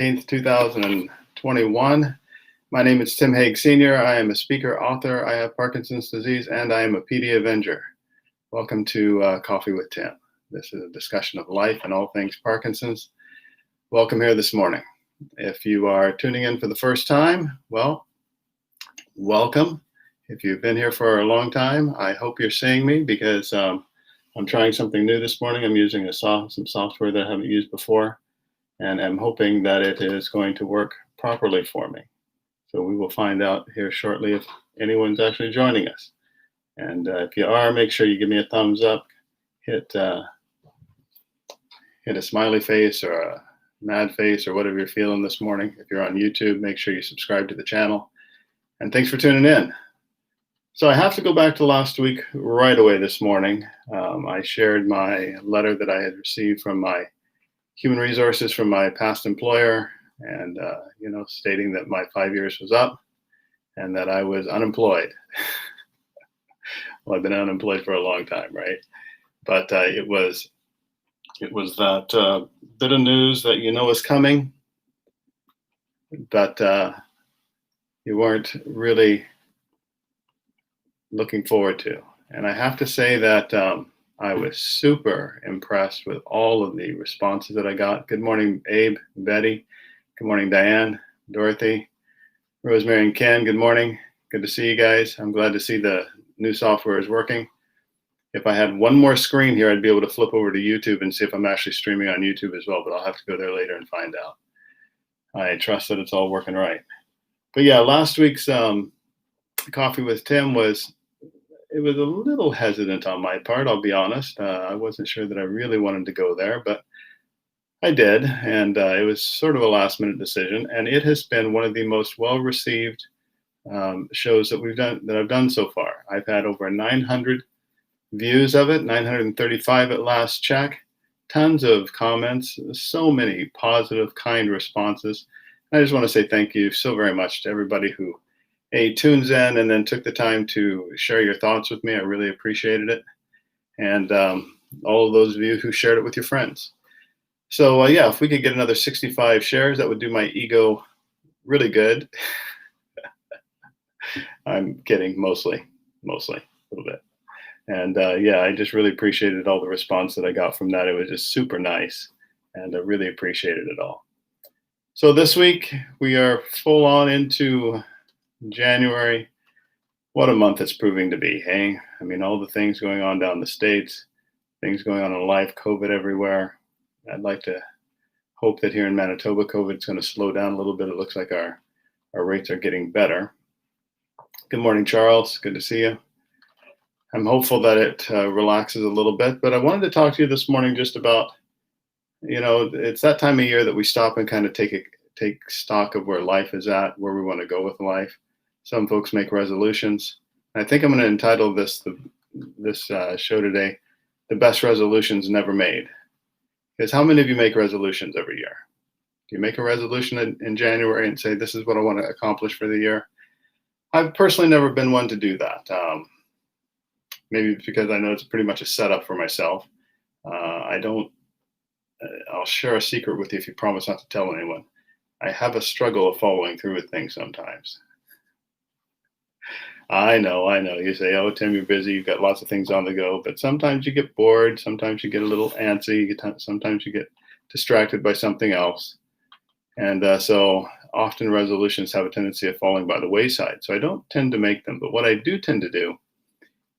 18th, 2021. My name is Tim Haig Sr. I am a speaker, author. I have Parkinson's disease, and I am a PD Avenger. Welcome to Coffee with Tim. This is a discussion of life and all things Parkinson's. Welcome here this morning. If you are tuning in for the first time, well, welcome. If you've been here for a long time, I hope you're seeing me because I'm trying something new this morning. I'm using some software that I haven't used before, and I'm hoping that it is going to work properly for me. So we will find out here shortly if anyone's actually joining us. And if you are, make sure you give me a thumbs up, hit a smiley face or a mad face or whatever you're feeling this morning. If you're on YouTube, make sure you subscribe to the channel. And thanks for tuning in. So I have to go back to last week right away this morning. I shared my letter that I had received from my human resources from my past employer, and stating that my 5 years was up and that I was unemployed. Well, I've been unemployed for a long time, right? But it was that bit of news that is coming, but you weren't really looking forward to. And I have to say that I was super impressed with all of the responses that I got. Good morning, Abe, Betty. Good morning, Diane, Dorothy, Rosemary, and Ken. Good morning. Good to see you guys. I'm glad to see the new software is working. If I had one more screen here, I'd be able to flip over to YouTube and see if I'm actually streaming on YouTube as well, but I'll have to go there later and find out. I trust that it's all working right. But yeah, last week's Coffee with Tim was a little hesitant on my part, I'll be honest. I wasn't sure that I really wanted to go there, but I did, and it was sort of a last-minute decision, and it has been one of the most well-received shows that I've done so far. I've had over 900 views of it, 935 at last check, tons of comments, so many positive, kind responses. I just want to say thank you so very much to everybody who tunes in and then took the time to share your thoughts with me. I really appreciated it, and all of those of you who shared it with your friends. So yeah, if we could get another 65 shares, that would do my ego really good. I'm kidding, mostly a little bit. And yeah, I just really appreciated all the response that I got from that. It was just super nice, and I really appreciated it all. So this week we are full on into January. What a month it's proving to be, hey? I mean, all the things going on down the States, things going on in life, COVID everywhere. I'd like to hope that here in Manitoba, COVID is going to slow down a little bit. It looks like our rates are getting better. Good morning, Charles. Good to see you. I'm hopeful that it relaxes a little bit, but I wanted to talk to you this morning just about, it's that time of year that we stop and kind of take stock of where life is at, where we want to go with life. Some folks make resolutions. I think I'm going to entitle this show today, "The Best Resolutions Never Made." Because how many of you make resolutions every year? Do you make a resolution in January and say, this is what I want to accomplish for the year? I've personally never been one to do that. Maybe because I know it's pretty much a setup for myself. I'll share a secret with you if you promise not to tell anyone. I have a struggle of following through with things sometimes. I know. You say, oh, Tim, you're busy. You've got lots of things on the go. But sometimes you get bored. Sometimes you get a little antsy. Sometimes you get distracted by something else. And so often resolutions have a tendency of falling by the wayside. So I don't tend to make them. But what I do tend to do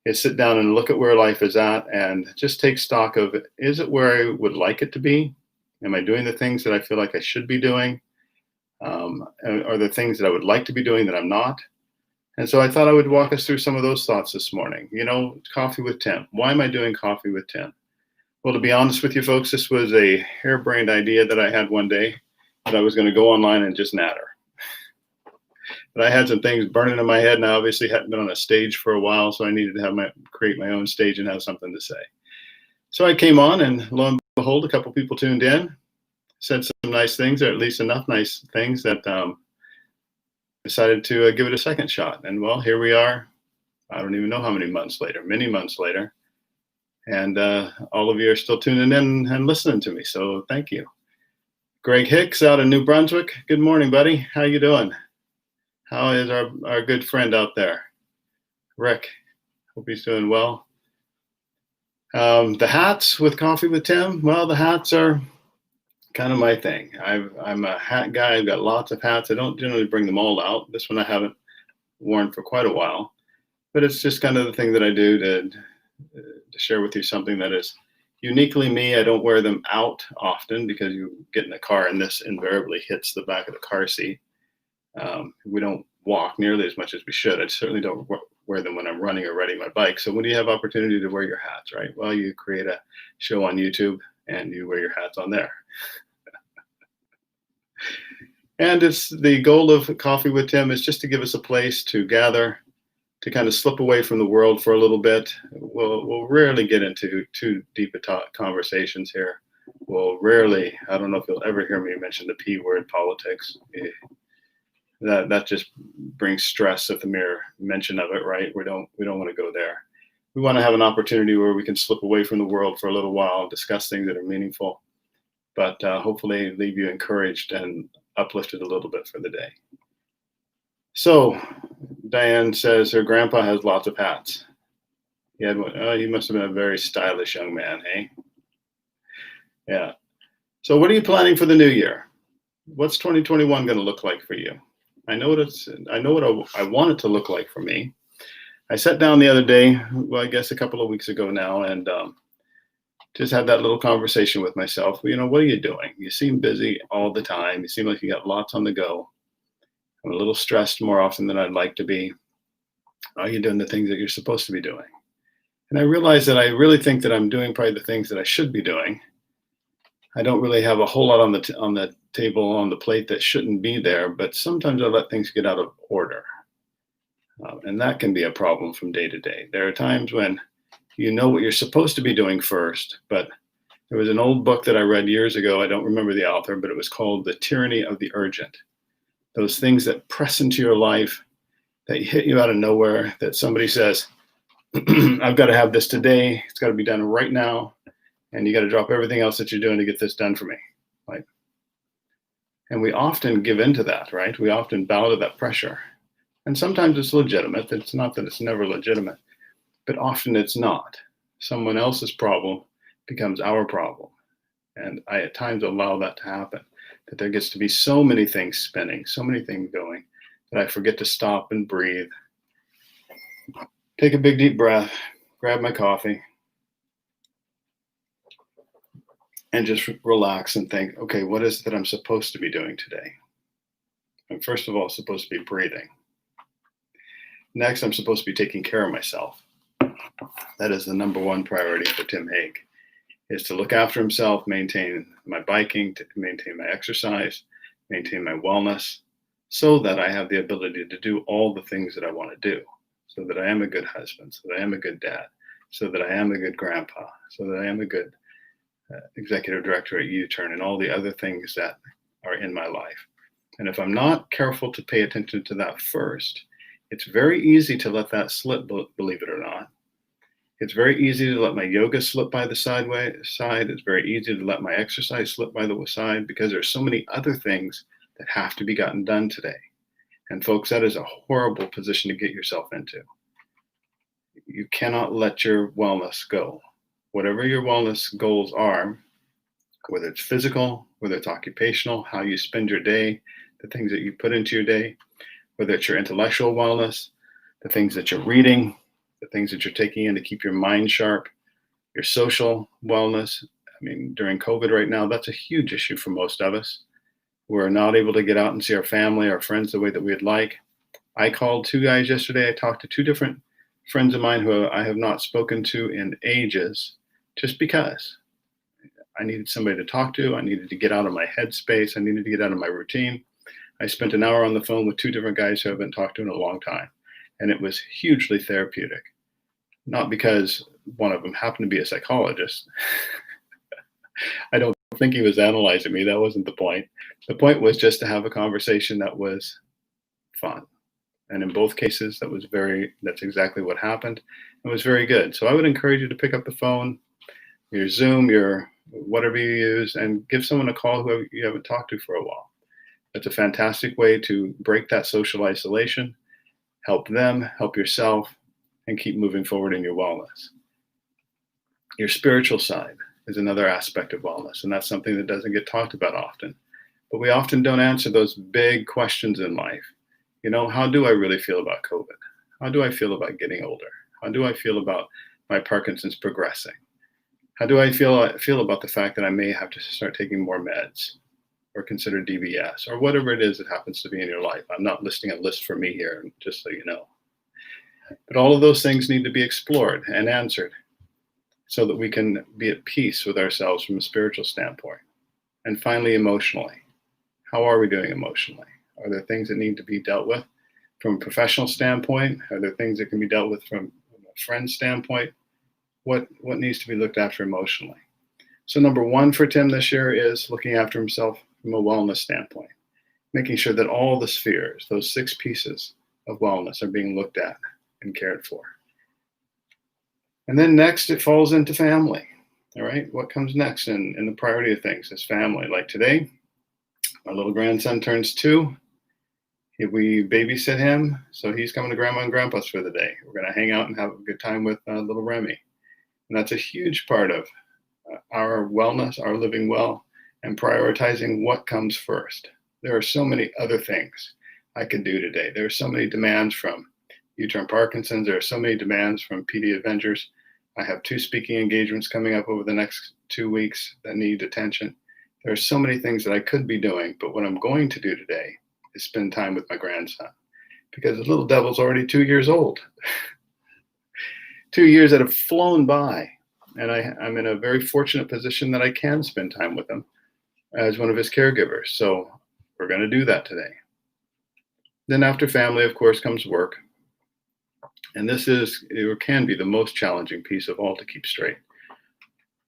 is sit down and look at where life is at and just take stock of, is it where I would like it to be? Am I doing the things that I feel like I should be doing? Are there things that I would like to be doing that I'm not? And so I thought I would walk us through some of those thoughts this morning. Coffee with Tim. Why am I doing Coffee with Tim? Well, to be honest with you folks, this was a harebrained idea that I had one day that I was going to go online and just natter. But I had some things burning in my head, and I obviously hadn't been on a stage for a while, so I needed to create my own stage and have something to say. So I came on, and lo and behold, a couple people tuned in, said some nice things, or at least enough nice things that decided to give it a second shot. And well, here we are. I don't even know how many months later, many months later. And all of you are still tuning in and listening to me. So thank you. Greg Hicks out of New Brunswick. Good morning, buddy. How you doing? How is our good friend out there? Rick, hope he's doing well. The hats with Coffee with Tim. Well, the hats are kind of my thing. I'm a hat guy. I've got lots of hats. I don't generally bring them all out. This one I haven't worn for quite a while, but it's just kind of the thing that I do to share with you something that is uniquely me. I don't wear them out often because you get in a car and this invariably hits the back of the car seat. We don't walk nearly as much as we should. I certainly don't wear them when I'm running or riding my bike. So when do you have opportunity to wear your hats, right? Well, you create a show on YouTube and you wear your hats on there. And it's the goal of Coffee with Tim is just to give us a place to gather, to kind of slip away from the world for a little bit. We'll rarely get into too deep a conversations here. We'll rarely, I don't know if you'll ever hear me mention the P word, politics. That just brings stress at the mere mention of it, right? We don't want to go there. We want to have an opportunity where we can slip away from the world for a little while, discuss things that are meaningful, but hopefully leave you encouraged and uplifted a little bit for the day. So Diane says her grandpa has lots of hats. He had one. Oh, he must have been a very stylish young man, hey? Yeah. So what are you planning for the new year? What's 2021 going to look like for you? I know what I want it to look like for me. I sat down the other day, well, I guess a couple of weeks ago now, and just had that little conversation with myself. You know, what are you doing? You seem busy all the time. You seem like you got lots on the go. I'm a little stressed more often than I'd like to be. Are you doing the things that you're supposed to be doing? And I realized that I really think that I'm doing probably the things that I should be doing. I don't really have a whole lot on the table, on the plate that shouldn't be there, but sometimes I let things get out of order. And that can be a problem from day to day. There are times when you know what you're supposed to be doing first, but there was an old book that I read years ago. I don't remember the author, but it was called The Tyranny of the Urgent. Those things that press into your life, that hit you out of nowhere, that somebody says, I've got to have this today. It's got to be done right now. And you got to drop everything else that you're doing to get this done for me. Right? And we often give into that, right? We often bow to that pressure. And sometimes it's legitimate. It's not that it's never legitimate, but often it's not. Someone else's problem becomes our problem. And I at times allow that to happen, that there gets to be so many things spinning, so many things going, that I forget to stop and breathe, take a big deep breath, grab my coffee, and just relax and think, okay, what is it that I'm supposed to be doing today? I'm first of all supposed to be breathing. Next, I'm supposed to be taking care of myself. That is the number one priority for Tim Hague, is to look after himself, maintain my biking, to maintain my exercise, maintain my wellness, so that I have the ability to do all the things that I want to do, so that I am a good husband, so that I am a good dad, so that I am a good grandpa, so that I am a good executive director at U-Turn, and all the other things that are in my life. And if I'm not careful to pay attention to that first, it's very easy to let that slip, believe it or not. It's very easy to let my yoga slip by the side. It's very easy to let my exercise slip by the side because there's so many other things that have to be gotten done today. And folks, that is a horrible position to get yourself into. You cannot let your wellness go. Whatever your wellness goals are, whether it's physical, whether it's occupational, how you spend your day, the things that you put into your day, whether it's your intellectual wellness, the things that you're reading, the things that you're taking in to keep your mind sharp, your social wellness. I mean, during COVID right now, that's a huge issue for most of us. We're not able to get out and see our family, our friends the way that we'd like. I called two guys yesterday. I talked to two different friends of mine who I have not spoken to in ages, just because I needed somebody to talk to. I needed to get out of my headspace. I needed to get out of my routine. I spent an hour on the phone with two different guys who I haven't talked to in a long time. And it was hugely therapeutic. Not because one of them happened to be a psychologist. I don't think he was analyzing me. That wasn't the point. The point was just to have a conversation that was fun. And in both cases, that's exactly what happened. It was very good. So I would encourage you to pick up the phone, your Zoom, your whatever you use, and give someone a call who you haven't talked to for a while. That's a fantastic way to break that social isolation, help them, help yourself, and keep moving forward in your wellness. Your spiritual side is another aspect of wellness, and that's something that doesn't get talked about often. But we often don't answer those big questions in life. How do I really feel about COVID? How do I feel about getting older? How do I feel about my Parkinson's progressing? How do I feel about the fact that I may have to start taking more meds or consider DBS or whatever it is that happens to be in your life? I'm not listing a list for me here, just so you know. But all of those things need to be explored and answered so that we can be at peace with ourselves from a spiritual standpoint. And finally, emotionally. How are we doing emotionally? Are there things that need to be dealt with from a professional standpoint? Are there things that can be dealt with from a friend standpoint? What needs to be looked after emotionally? So number one for Tim this year is looking after himself from a wellness standpoint, making sure that all the spheres, those 6 pieces of wellness, are being looked at and cared for. And then next, it falls into family. All right, what comes next in the priority of things is family. Like today, my little grandson turns 2. We babysit him, so he's coming to Grandma and Grandpa's for the day. We're going to hang out and have a good time with little Remy. And that's a huge part of our wellness, our living well, and prioritizing what comes first. There are so many other things I could do today. There are so many demands from U-Turn Parkinson's. There are so many demands from PD Avengers. I have 2 speaking engagements coming up over the next 2 weeks that need attention. There are so many things that I could be doing, but what I'm going to do today is spend time with my grandson, because the little devil's already 2 years old. 2 years that have flown by, and I'm in a very fortunate position that I can spend time with him as one of his caregivers. So we're going to do that today. Then after family, of course, comes work. And this is, or can be, the most challenging piece of all to keep straight.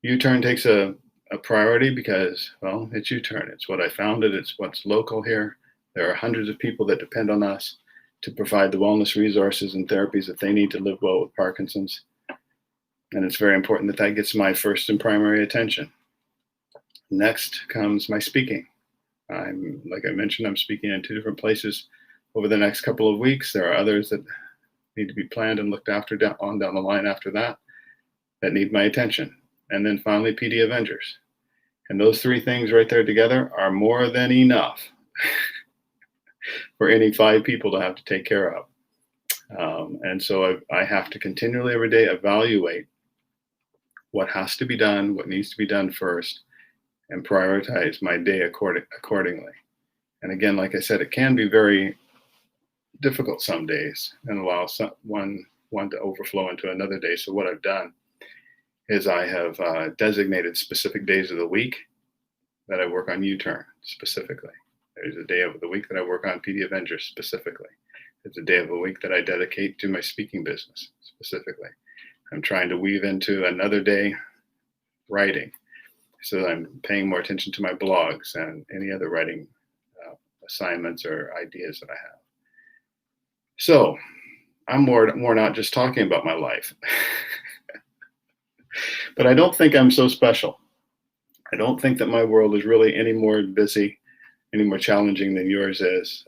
U-Turn takes a priority because, well, it's U-Turn. It's what I founded. It's what's local here. There are hundreds of people that depend on us to provide the wellness resources and therapies that they need to live well with Parkinson's. And it's very important that that gets my first and primary attention. Next comes my speaking. Like I mentioned, I'm speaking in 2 different places over the next couple of weeks. There are others that need to be planned and looked after down the line after that need my attention. And then finally, PD Avengers. And those 3 things right there together are more than enough for any 5 people to have to take care of. And so I have to continually every day evaluate what has to be done, what needs to be done first, and prioritize my day accordingly. And again, like I said, it can be very difficult some days and allow one to overflow into another day. So what I've done is I have designated specific days of the week that I work on U-Turn specifically. There's a day of the week that I work on PD Avengers specifically. There's a day of the week that I dedicate to my speaking business specifically. I'm trying to weave into another day writing, so I'm paying more attention to my blogs and any other writing assignments or ideas that I have. So I'm more not just talking about my life. But I don't think I'm so special. I don't think that my world is really any more busy, any more challenging than yours is.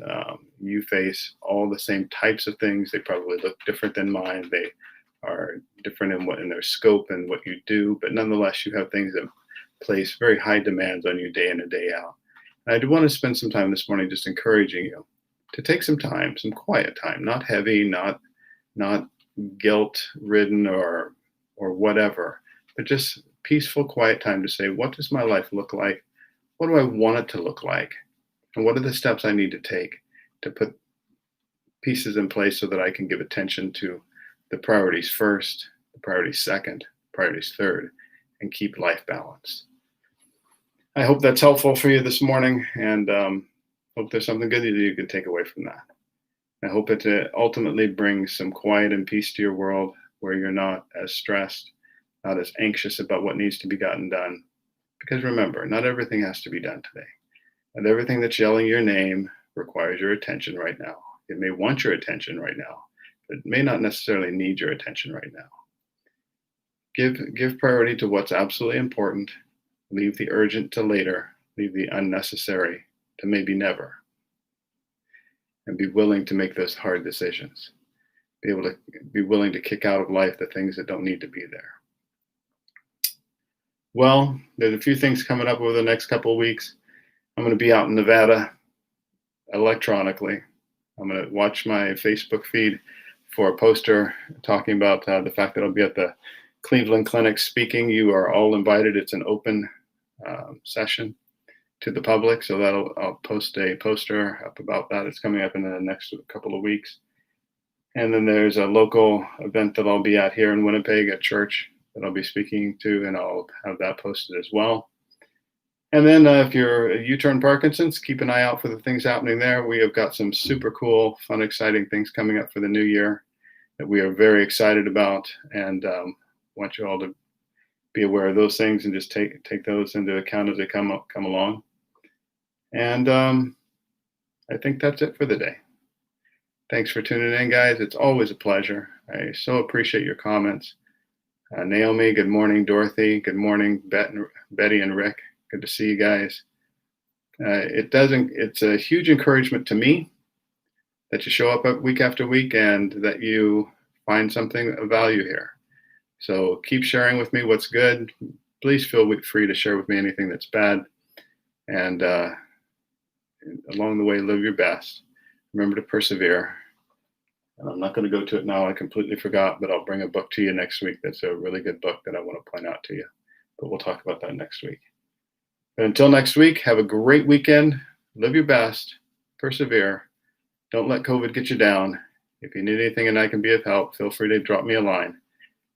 You face all the same types of things. They probably look different than mine. They are different in their scope and what you do, but nonetheless, you have things that place very high demands on you day in and day out. And I do want to spend some time this morning just encouraging you to take some time, some quiet time, not heavy, not guilt-ridden or whatever, but just peaceful, quiet time to say, what does my life look like? What do I want it to look like? And what are the steps I need to take to put pieces in place so that I can give attention to the priorities first, the priorities second, priorities third, and keep life balanced. I hope that's helpful for you this morning, and hope there's something good that you can take away from that. I hope it ultimately brings some quiet and peace to your world, where you're not as stressed, not as anxious about what needs to be gotten done. Because remember, not everything has to be done today. Not everything that's yelling your name requires your attention right now. It may want your attention right now, but it may not necessarily need your attention right now. Give priority to what's absolutely important, Leave the urgent to later. Leave the unnecessary to maybe never. And be willing to make those hard decisions. Be willing to kick out of life the things that don't need to be there. Well, there's a few things coming up over the next couple of weeks. I'm going to be out in Nevada electronically. I'm going to watch my Facebook feed for a poster talking about the fact that I'll be at the Cleveland Clinic speaking. You are all invited. It's an open session to the public, so I'll post a poster up about that. It's coming up in the next couple of weeks. And then there's a local event that I'll be at here in Winnipeg, a church that I'll be speaking to, and I'll have that posted as well. And then if you're a U-turn Parkinson's, keep an eye out for the things happening there. We have got some super cool, fun, exciting things coming up for the new year that we are very excited about, and want you all to be aware of those things and just take those into account as they come along. And I think that's it for the day. Thanks for tuning in, guys. It's always a pleasure. I so appreciate your comments. Naomi, good morning. Dorothy, good morning. Betty and Rick, good to see you guys. It's a huge encouragement to me that you show up week after week and that you find something of value here. So keep sharing with me what's good. Please feel free to share with me anything that's bad. And along the way, live your best. Remember to persevere. And I'm not going to go to it now. I completely forgot, but I'll bring a book to you next week. That's a really good book that I want to point out to you. But we'll talk about that next week. But until next week, have a great weekend. Live your best. Persevere. Don't let COVID get you down. If you need anything and I can be of help, feel free to drop me a line.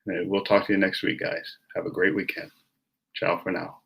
And we'll talk to you next week, guys. Have a great weekend. Ciao for now.